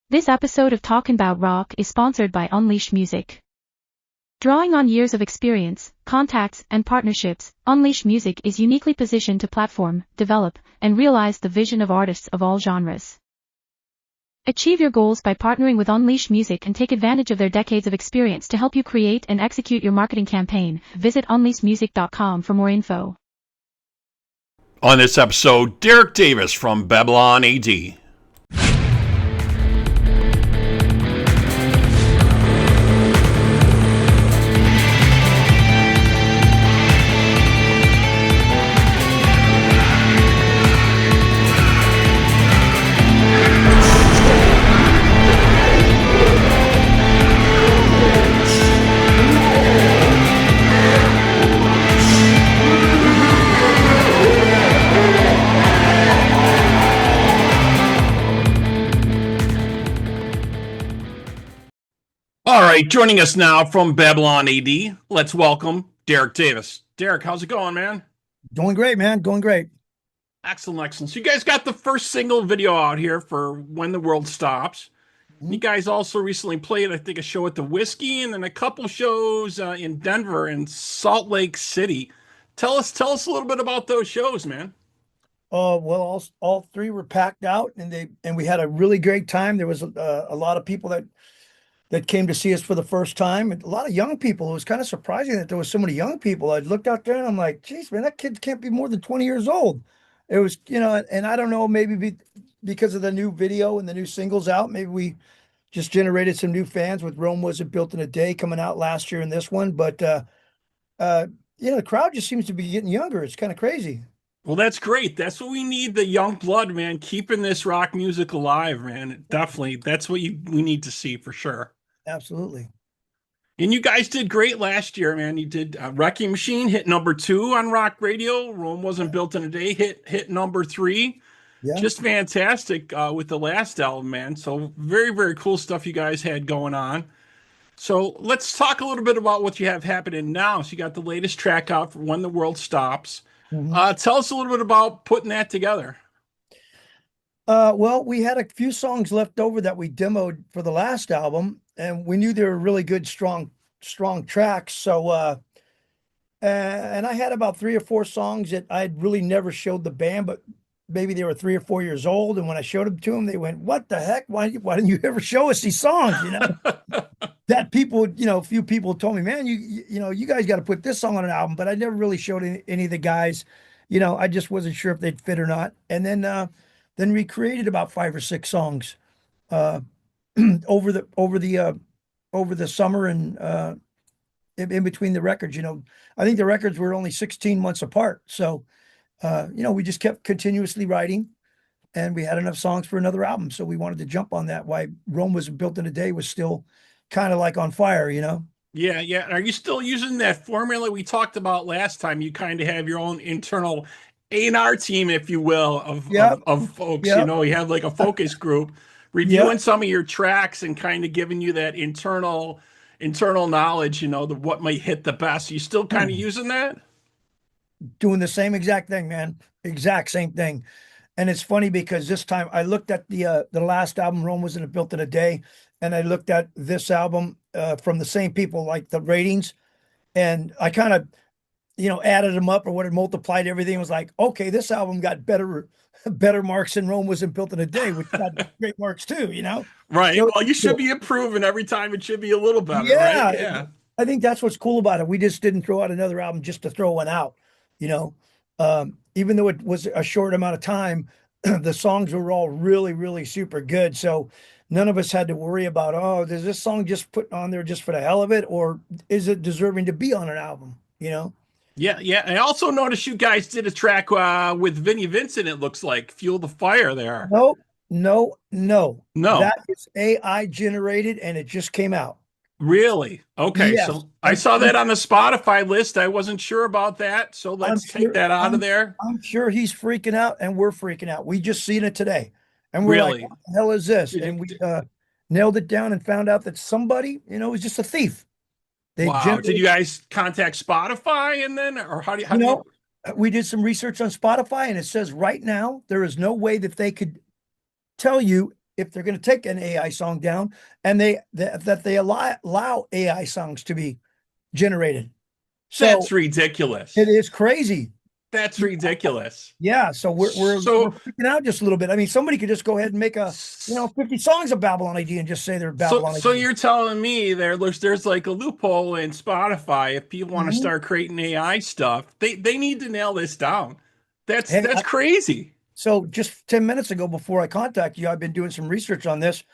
This episode of Talkin' About Rock is sponsored by Unleashed Music. Drawing on years of experience, contacts, and partnerships, Unleashed Music is uniquely positioned to platform, develop, and realize the vision of artists of all genres. Achieve your goals by partnering with Unleashed Music and take advantage of their decades of experience to help you create and execute your marketing campaign. Visit unleashedmusic.com for more info. On this episode, Derek Davis from Babylon AD. All right, joining us now from Babylon AD, let's welcome Derek Davis. Derek, how's it going, man? Doing great, man. Going great. Excellent, excellent. So you guys got the first single video out here for When the World Stops. You guys also recently played, I think, a show at the Whiskey and then a couple shows in Denver and Salt Lake City. Tell us a little bit about those shows, man. Well, all three were packed out, and we had a really great time. There was a lot of people that came to see us for the first time, and a lot of young people. It was kind of surprising that there was so many young people. I looked out there and I'm like, geez, man, that kid can't be more than 20 years old. It was, and I don't know, maybe because of the new video and the new singles out, maybe we just generated some new fans with Rome Wasn't Built in a Day coming out last year in this one. But, the crowd just seems to be getting younger. It's kind of crazy. Well, that's great. That's what we need, the young blood, man, keeping this rock music alive, man. Definitely. That's what we need to see for sure. Absolutely. And you guys did great last year, man. You did Wrecking Machine hit number 2 on rock radio. Rome Wasn't Built in a Day hit number 3. Yeah. Just fantastic with the last album, man. So very, very cool stuff you guys had going on. So let's talk a little bit about what you have happening now. So you got the latest track out for When the World Stops. Tell us a little bit about putting that together. Well, we had a few songs left over that we demoed for the last album, and we knew they were really good, strong tracks. So, and I had about 3 or 4 songs that I'd really never showed the band, but maybe they were 3 or 4 years old. And when I showed them to them, they went, "What the heck? Why didn't you ever show us these songs?" That people, a few people told me, "Man, you guys got to put this song on an album." But I never really showed any of the guys. I just wasn't sure if they'd fit or not. And then we created about 5 or 6 songs over the summer and in between the records. I think the records were only 16 months apart. So, we just kept continuously writing, and we had enough songs for another album. So we wanted to jump on that. Why Rome Wasn't Built in a Day was still kind of like on fire, Yeah, yeah. Are you still using that formula we talked about last time? You kind of have your own internal A&R team, if you will, of folks. Yep. You have like a focus group reviewing some of your tracks and kind of giving you that internal knowledge, what might hit the best. You still kind of using that? Doing the same exact thing, man. Exact same thing. And it's funny because this time I looked at the last album, Rome Wasn't Built in a Day, and I looked at this album from the same people, like the ratings, and I kind of added them up or what it multiplied everything. It was like, okay, this album got better marks than Rome Wasn't Built in a Day, which got great marks too, Right. So, well, you should be improving every time. It should be a little better, yeah, right? Yeah. I think that's what's cool about it. We just didn't throw out another album just to throw one out, even though it was a short amount of time, the songs were all really, really super good. So none of us had to worry about, does this song just put on there just for the hell of it, or is it deserving to be on an album, Yeah, yeah. I also noticed you guys did a track with Vinnie Vincent, it looks like. Fuel the Fire there. No. No. That is AI generated, and it just came out. Really? Okay. Yes. So I saw that on the Spotify list. I wasn't sure about that. So let's take that out of there. I'm sure he's freaking out, and we're freaking out. We just seen it today, and we're Really? like, what the hell is this? And we nailed it down and found out that somebody, was just a thief. Wow. Did you guys contact Spotify and then, or how do you? We did some research on Spotify, and it says right now there is no way that they could tell you if they're going to take an AI song down, and that they allow AI songs to be generated. That's So it ridiculous. is crazy. That's ridiculous. Yeah, so we're So, freaking out just a little bit. I mean, somebody could just go ahead and make a, 50 songs of Babylon AD and just say they're Babylon so AD. you're telling me there's like a loophole in Spotify if people want to Mhm. start creating AI stuff, they need to nail this down. Hey, That's crazy. so just 10 minutes ago, before I contact you, I've been doing some research on this.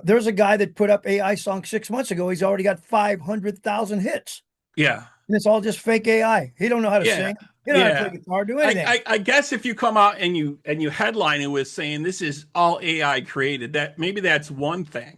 There's a guy that put up AI song 6 months ago. He's already got 500,000 hits, Yeah. and it's all just fake AI. He don't know how to Yeah. sing. He don't know how to play Yeah. guitar, do anything. I guess if you come out and you headline it with saying this is all AI created, that maybe that's one thing.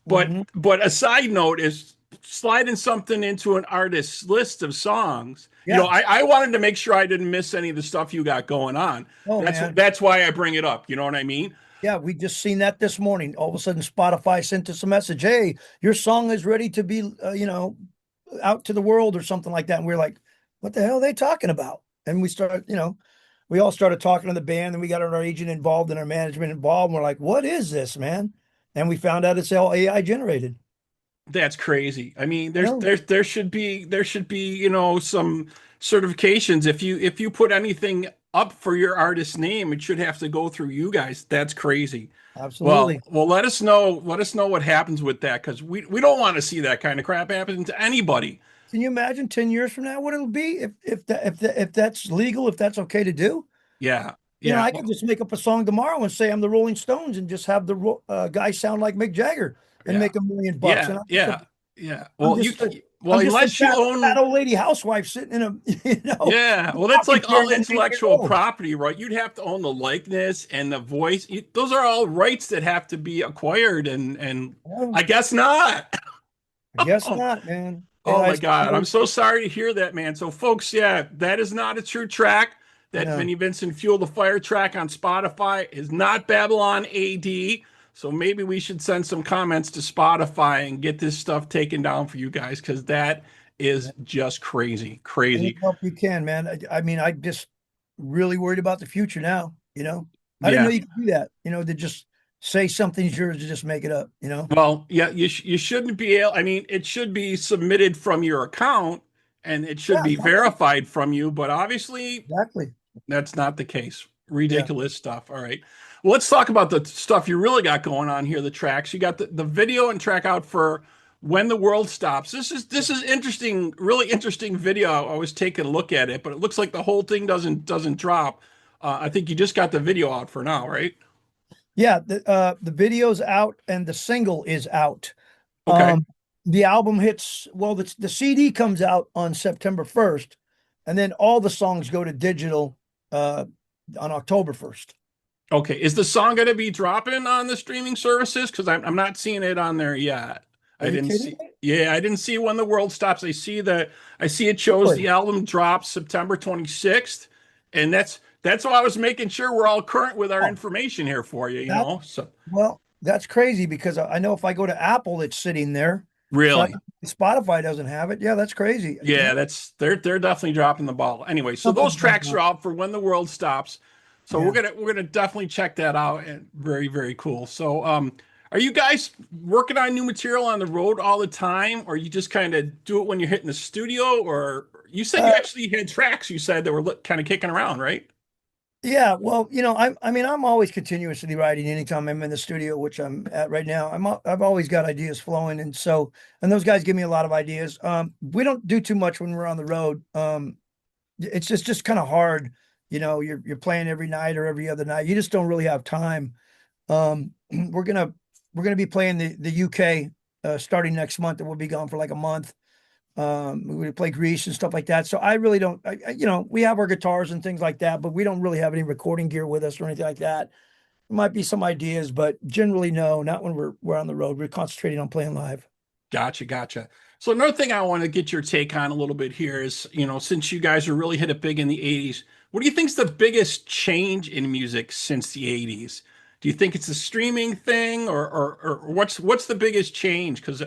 Hmm. But a side note is sliding something into an artist's list of songs. Yeah. I wanted to make sure I didn't miss any of the stuff you got going on. Oh man. That's why I bring it up. You know what I mean? Yeah, we just seen that this morning. All of a sudden, Spotify sent us a message. Hey, your song is ready to be, out to the world or something like that. And we're like, what the hell are they talking about? And we all started talking to the band, and we got our agent involved and our management involved. And we're like, what is this, man? And we found out it's all AI generated. That's crazy. I mean, I know. there should be, some certifications. If you put anything up for your artist name, it should have to go through you guys. That's crazy. Absolutely. Well, let us know what happens with that because we don't want to see that kind of crap happen to anybody. Can you imagine 10 years from now what it'll be if that's legal, if that's okay to do? Yeah. Yeah. I could just make up a song tomorrow and say I'm the Rolling Stones and just have the guy sound like Mick Jagger and Yeah. make $1 million. Yeah. And Yeah. Yeah. I'm Well, just a, well, I'm just a unless you fat own, old lady housewife sitting in a yeah, well, that's rocking like chair all at 8 years intellectual old. property, right? You'd have to own the likeness and the voice. Those are all rights that have to be acquired, and Well, I guess not. I guess not, man. Oh Yeah, my God. I'm so sorry to hear that, man. So, folks, yeah, that is not a true track. That no, Vinnie Vincent Fuel the Fire track on Spotify is not Babylon AD. So maybe we should send some comments to Spotify and get this stuff taken down for you guys because that is just crazy, any crazy. help you can, man. I mean, I just really worried about the future now. I didn't know Yeah. you could do that. To just say something's yours to just make it up. Well, yeah, you shouldn't be able, I mean, it should be submitted from your account and it should Yeah, be verified from you, but obviously exactly. that's not the case. Yeah. Ridiculous stuff. All right. Well, let's talk about the stuff you really got going on here, the tracks. You got the video and track out for When the World Stops. This is interesting, really interesting video. I was taking a look at it, but it looks like the whole thing doesn't drop. I think you just got the video out for now, right? Yeah, the video's out and the single is out. Okay. Um, the album hits, well, the CD comes out on September 1st, and then all the songs go to digital uh on October 1st. Okay, is the song going to be dropping on the streaming services? Because I'm not seeing it on there yet. Are I you didn't kidding see. me? Yeah, I didn't see When the World Stops. I see it shows Really? the album drops September 26th, and that's why I was making sure we're all current with our Oh, information here for you. You that know, so well, that's crazy because I know if I go to Apple, it's sitting there. So really, Spotify doesn't have it. Yeah, that's crazy. yeah, they're definitely dropping the ball. Anyway, so those Something's going tracks on. are out for When the World Stops. So Yeah. we're gonna definitely check that out and very, very cool. So are you guys working on new material on the road all the time, or you just kind of do it when you're hitting the studio? Or you said you Uh, actually had tracks you said that were kind of kicking around, right? Yeah, well, I mean, I'm always continuously writing anytime I'm in the studio, which I'm at right now. I've always got ideas flowing, and those guys give me a lot of ideas. We don't do too much when we're on the road. It's just kind of hard. You're playing every night or every other night. You just don't really have time. We're gonna be playing the UK starting next month, and we'll be gone for like a month. We play Greece and stuff like that. So I really don't, we have our guitars and things like that, but we don't really have any recording gear with us or anything like that. There might be some ideas, but generally no, not when we're on the road. We're concentrating on playing live. Gotcha, gotcha. So another thing I want to get your take on a little bit here is, since you guys are really hit it big in the 80s, what do you think's the biggest change in music since the 80s? Do you think it's a streaming thing or what's the biggest change? Because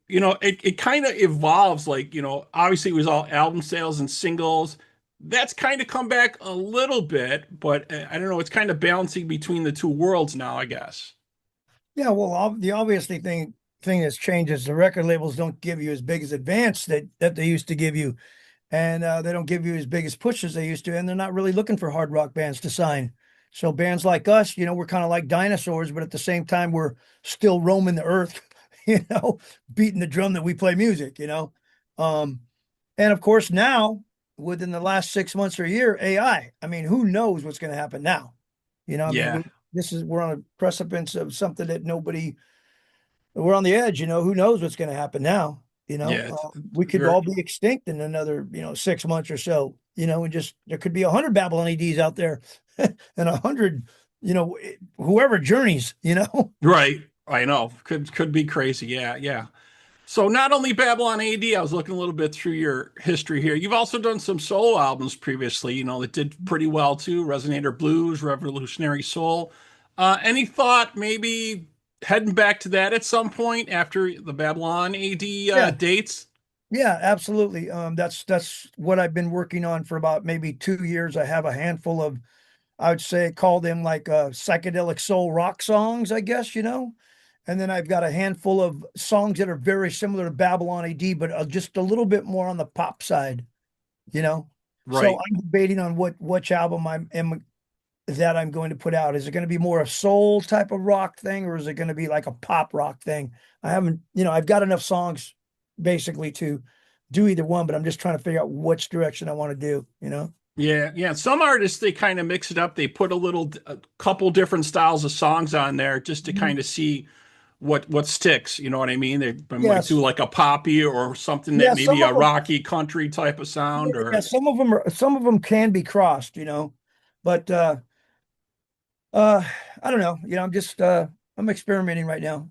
it kind of evolves like, obviously it was all album sales and singles. that's kind of come back a little bit, but I don't know. It's kind of balancing between the two worlds now, I guess. Yeah, well, the obviously thing that's changed is the record labels don't give you as big as advance that they used to give you, and they don't give you as big as push as they used to, and they're not really looking for hard rock bands to sign. So bands like us, we're kind of like dinosaurs, but at the same time, we're still roaming the earth, beating the drum that we play music. Um, and of course, now within the last 6 months or a year, AI. I mean, who knows what's going to happen now? I mean, Yeah, we're on a precipice of something that we're on the edge. Who knows what's going to happen now? yeah, it's We could very all be extinct in another, 6 months or so. And just there could be 100 Babylon EDs out there, and 100, whoever journeys. right. I know. Could be crazy. Yeah, yeah. So not only Babylon AD, I was looking a little bit through your history here. You've also done some solo albums previously, that did pretty well too. Resonator Blues, Revolutionary Soul. Any thought maybe heading back to that at some point after the Babylon AD Yeah, dates? yeah, absolutely. That's what I've been working on for about maybe 2 years. I have a handful of, I would say, call them like psychedelic soul rock songs, I guess. And then I've got a handful of songs that are very similar to Babylon AD, but just a little bit more on the pop side, you know. So Right. I'm debating on which album I'm going to put out. Is it going to be more a soul type of rock thing, or is it going to be like a pop rock thing? I haven't, I've got enough songs basically to do either one, but I'm just trying to figure out which direction I want to do. Yeah, yeah. Some artists they kind of mix it up. They put a couple different styles of songs on there just to Mhm. kind of see what sticks. You know what I mean? They might do Yes. like a poppy or something that Yeah, maybe some a of them, rocky country type of sound yeah, or some of them can be crossed. But uh I don't know. I'm experimenting right now.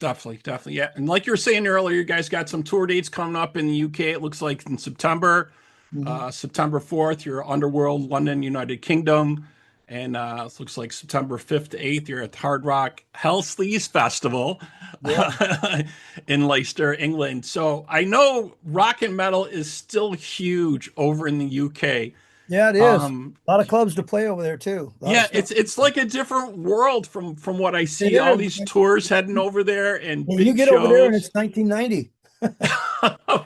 definitely, definitely. Yeah. And like you were saying earlier, you guys got some tour dates coming up in the UK. It looks like in September. Mhm. September 4th, you're Underworld, London, United Kingdom. And it looks like September 5th to 8th, you're at the Hard Rock Hell Sleaze Festival Yeah. in Leicester, England. So I know rock and metal is still huge over in the UK. Yeah, it is. Um, A lot of clubs to play over there too. A lot of yeah, stuff. it's like a different world from what I It see. All is. these tours heading over there and And you big get over there and shows, it's 1990.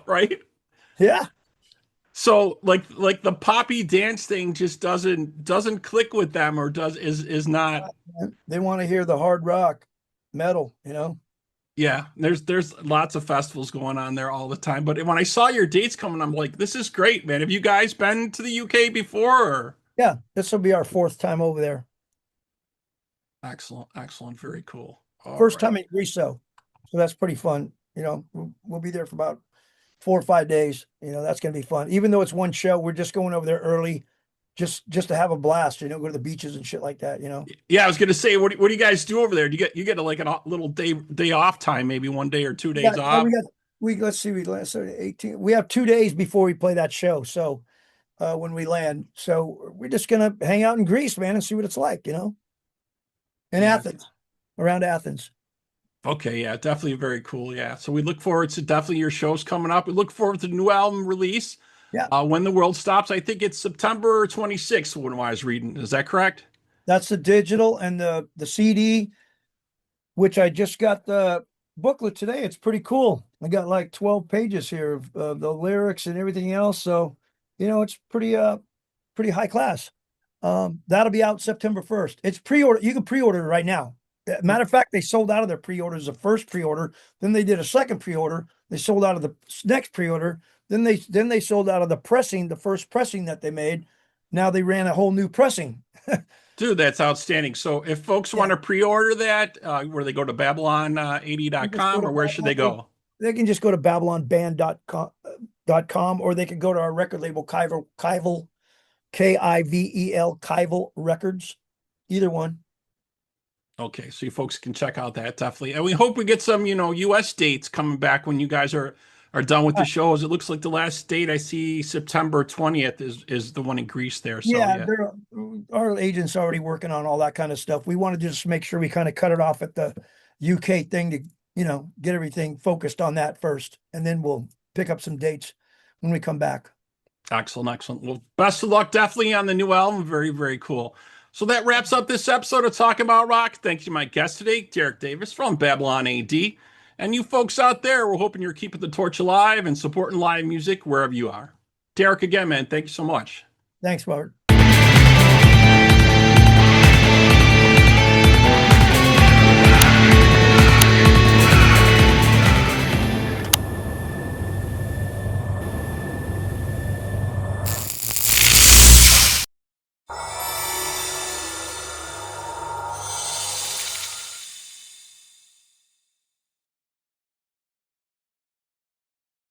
right? Yeah. So like the poppy dance thing just doesn't click with them or does is not. They want to hear the hard rock metal. Yeah, there's lots of festivals going on there all the time. But when I saw your dates coming, I'm like, this is great, man. Have you guys been to the UK before? Or? Yeah, this will be our fourth time over there. Excellent, excellent, very cool. All First right. time in Greece, so that's pretty fun. We'll be there for about 4 or 5 days. That's gonna be fun. Even though it's one show, we're just going over there early, just to have a blast. Go to the beaches and shit like that. Yeah, I was gonna say, what do you guys do over there? Do you get like a little day off time, maybe 1 day or 2 days We off? got let's see, we last 18. We have 2 days before we play that show. So when we land, so we're just gonna hang out in Greece, man, and see what it's like. In Yeah. Athens, around Athens. Okay, yeah, definitely very cool. Yeah. So we look forward to definitely your shows coming up. We look forward to the new album release. Yeah, When the World Stops. I think it's September 26th when I was reading. Is that correct? that's the digital and the CD, which I just got the booklet today. It's pretty cool. I got like 12 pages here of the lyrics and everything else. So, it's pretty high class. That'll be out September 1st. It's pre-order. You can pre-order it right now. Matter of fact, they sold out of their pre-orders the first pre-order. Then they did a second pre-order. They sold out of the next pre-order. Then they sold out of the first pressing that they made. Now they ran a whole new pressing. Dude, that's outstanding. So if folks Yeah, want to pre-order that, where they go to you just go babylon80.com to or where should they go? They can just go to babylonband.com, or they can go to our record label Kivel, Kivel Kivel Records. Either one. Okay, so you folks can check out that definitely. And we hope we get some, US dates coming back when you guys are done with the shows. It looks like the last date I see September 20th is the one in Greece there. So Yeah, yeah. our agent's already working on all that kind of stuff. We want to just make sure we kind of cut it off at the UK thing to, get everything focused on that first, and then we'll pick up some dates when we come back. Excellent, excellent. Well, best of luck definitely on the new album. Very, very cool. So that wraps up this episode of Talking About Rock. Thank you, my guest today, Derek Davis from Babylon AD. And you folks out there, we're hoping you're keeping the torch alive and supporting live music wherever you are. Derek, again, man, thank you so much. Thanks, Robert.